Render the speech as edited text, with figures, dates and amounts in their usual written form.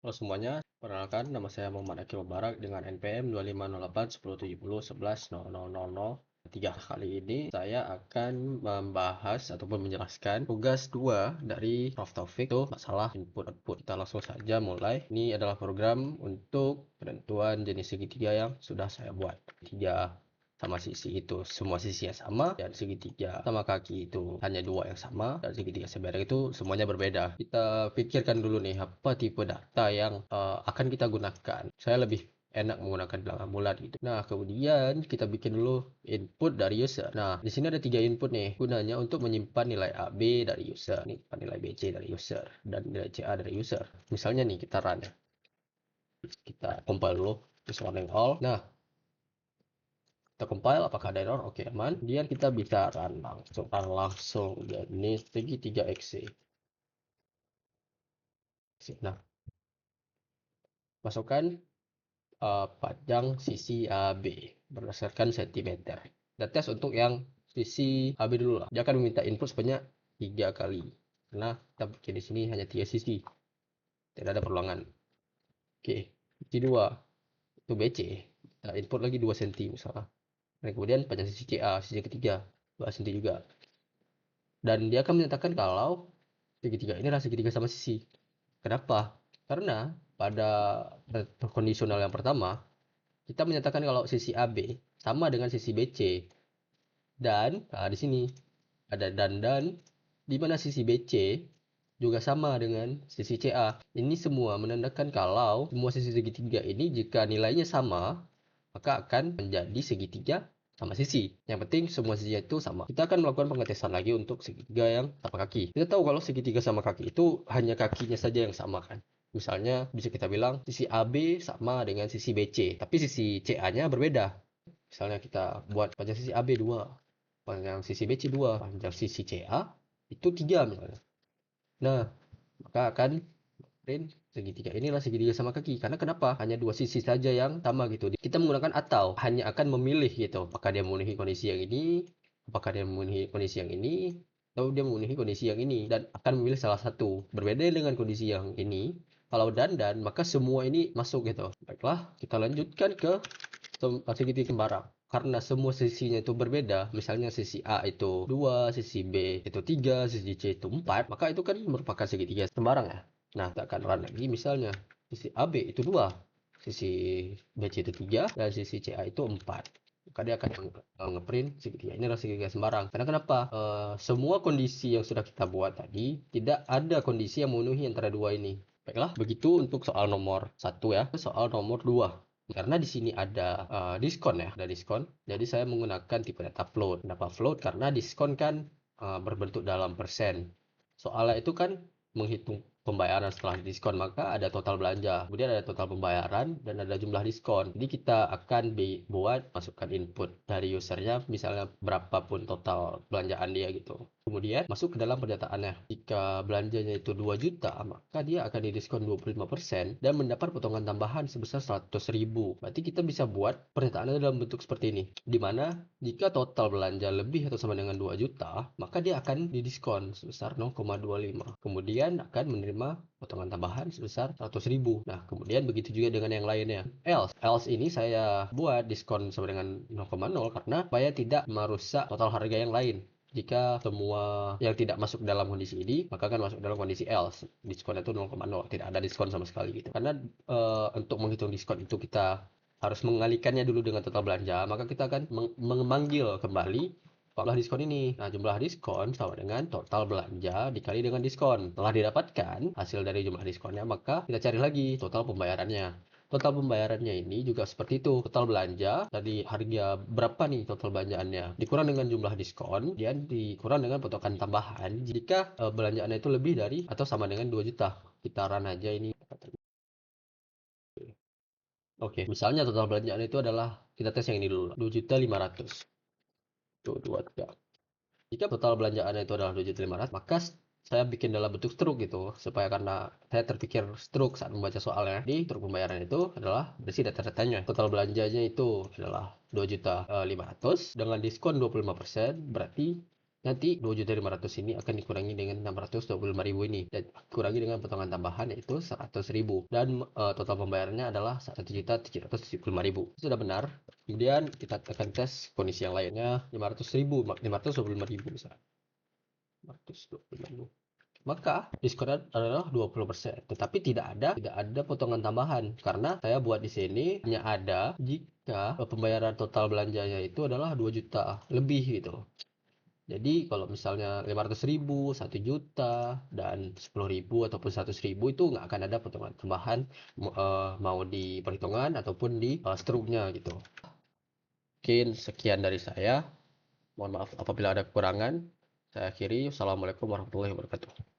Halo semuanya, perkenalkan nama saya Muhammad Akil Mubarak dengan NPM 2508 1070 11 0000 3. Kali ini saya akan membahas ataupun menjelaskan tugas 2 dari Prof. Taufik, itu masalah input-output. Kita langsung saja mulai. Ini adalah program untuk penentuan jenis segitiga yang sudah saya buat. Tiga sama sisi itu semua sisinya sama, dan segitiga sama kaki itu hanya dua yang sama, dan segitiga seberang itu semuanya berbeda. Kita pikirkan dulu nih apa tipe data yang akan kita gunakan. Saya lebih enak menggunakan bilangan bulat gitu. Nah, kemudian kita bikin dulu input dari user. Nah, di sini ada 3 input nih, gunanya untuk menyimpan nilai A, B dari user, nih nilai B, C dari user, dan nilai C, A dari user. Misalnya nih kita run ya, kita compile dulu, this warning all. Nah, kita compile, apakah ada error? Oke, aman. Kemudian kita bisa run langsung jenis segitiga XY. Nah, masukkan panjang sisi AB berdasarkan cm. Kita tes untuk yang sisi AB dulu lah. Dia akan meminta input sebanyak 3 kali. Karena kita bikin di sini hanya 3 sisi. Tidak ada perulangan. Oke, sisi 2 itu BC. Kita input lagi 2 cm misalnya. Dan kemudian panjang sisi CA, sisi ketiga 2 cm juga. Dan dia akan menyatakan kalau segitiga ini adalah segitiga sama sisi. Kenapa? Karena pada kondisional yang pertama, kita menyatakan kalau sisi AB sama dengan sisi BC. Dan di sini ada dan di mana sisi BC juga sama dengan sisi CA. Ini semua menandakan kalau semua sisi segitiga ini jika nilainya sama, maka akan menjadi segitiga sama sisi. Yang penting semua sisinya itu sama. Kita akan melakukan pengetesan lagi untuk segitiga yang sama kaki. Kita tahu kalau segitiga sama kaki itu hanya kakinya saja yang sama kan. Misalnya bisa kita bilang sisi AB sama dengan sisi BC, tapi sisi CA-nya berbeda. Misalnya kita buat panjang sisi AB 2, panjang sisi BC 2, panjang sisi CA itu 3 misalnya. Nah, maka akan print segitiga inilah segitiga sama kaki. Karena kenapa? Hanya dua sisi saja yang sama gitu. Kita menggunakan atau hanya akan memilih gitu. Apakah dia memenuhi kondisi yang ini, apakah dia memenuhi kondisi yang ini, atau dia memenuhi kondisi yang ini, dan akan memilih salah satu. Berbeda dengan kondisi yang ini, kalau dan maka semua ini masuk gitu. Baiklah, kita lanjutkan ke segitiga sembarang. Karena semua sisinya itu berbeda, misalnya sisi A itu 2, sisi B itu 3, sisi C itu 4, maka itu kan merupakan segitiga sembarang ya. Nah, kita akan run lagi, misalnya sisi AB itu 2, sisi BC itu 3, dan sisi CA itu 4. Maka dia akan ngeprint segitiga ini adalah segitiga sembarang. Karena kenapa? Semua kondisi yang sudah kita buat tadi tidak ada kondisi yang memenuhi antara dua ini. Baiklah, begitu untuk soal nomor 1 ya. Soal nomor 2. Karena di sini ada diskon ya, ada diskon. Jadi saya menggunakan tipe data float. Data float karena diskon kan berbentuk dalam persen. Soalnya itu kan menghitung pembayaran setelah diskon, maka ada total belanja, kemudian ada total pembayaran, dan ada jumlah diskon. Jadi kita akan buat masukkan input dari usernya, misalnya berapapun total belanjaan dia gitu. Kemudian masuk ke dalam pernyataannya. Jika belanjanya itu 2 juta, maka dia akan didiskon 25% dan mendapat potongan tambahan sebesar 100.000. Berarti kita bisa buat pernyataannya dalam bentuk seperti ini. Di mana jika total belanja lebih atau sama dengan 2 juta, maka dia akan didiskon sebesar 0,25. Kemudian akan menerima potongan tambahan sebesar 100.000. Nah, kemudian begitu juga dengan yang lainnya. Else ini saya buat diskon sama dengan 0,0 karena supaya tidak merusak total harga yang lain. Jika semua yang tidak masuk dalam kondisi ini, maka akan masuk dalam kondisi else. Diskon itu 0,0, tidak ada diskon sama sekali gitu. Karena untuk menghitung diskon itu kita harus mengalihkannya dulu dengan total belanja, maka kita akan memanggil kembali jumlah diskon ini. Nah, jumlah diskon sama dengan total belanja dikali dengan diskon. Setelah didapatkan hasil dari jumlah diskonnya, maka kita cari lagi total pembayarannya. Total pembayarannya ini juga seperti itu. Total belanja dari harga berapa nih total belanjaannya. Dikurang dengan jumlah diskon, dan dikurang dengan potongan tambahan jika belanjaannya itu lebih dari atau sama dengan 2 juta. Kita run aja ini. Oke, misalnya total belanjaan itu adalah, kita tes yang ini dulu, 2.500.000. Tuh, 2, 3. Jika total belanjaannya itu adalah 2.500.000, maka saya bikin dalam bentuk struk gitu, supaya karena saya terpikir struk saat membaca soalnya. Di struk pembayaran itu adalah berisi data-datanya. Total belanjanya itu adalah 2.500.000 dengan diskon 25%, berarti Nanti 2.500.000 ini akan dikurangi dengan 625.000 ini dan dikurangi dengan potongan tambahan yaitu 100.000 dan total pembayarannya adalah 1.775.000. Sudah benar. Kemudian kita akan tes kondisi yang lainnya 500.000, 525.000 misalnya. 525.000. Maka diskon adalah 20%, tetapi tidak ada potongan tambahan karena saya buat di sini hanya ada jika pembayaran total belanjanya itu adalah 2 juta lebih gitu. Jadi kalau misalnya 500.000, 1 juta, dan 10.000 ataupun 100.000 itu nggak akan ada potongan tambahan mau di perhitungan ataupun di struknya gitu. Mungkin sekian dari saya. Mohon maaf apabila ada kekurangan. Saya akhiri. Wassalamualaikum warahmatullahi wabarakatuh.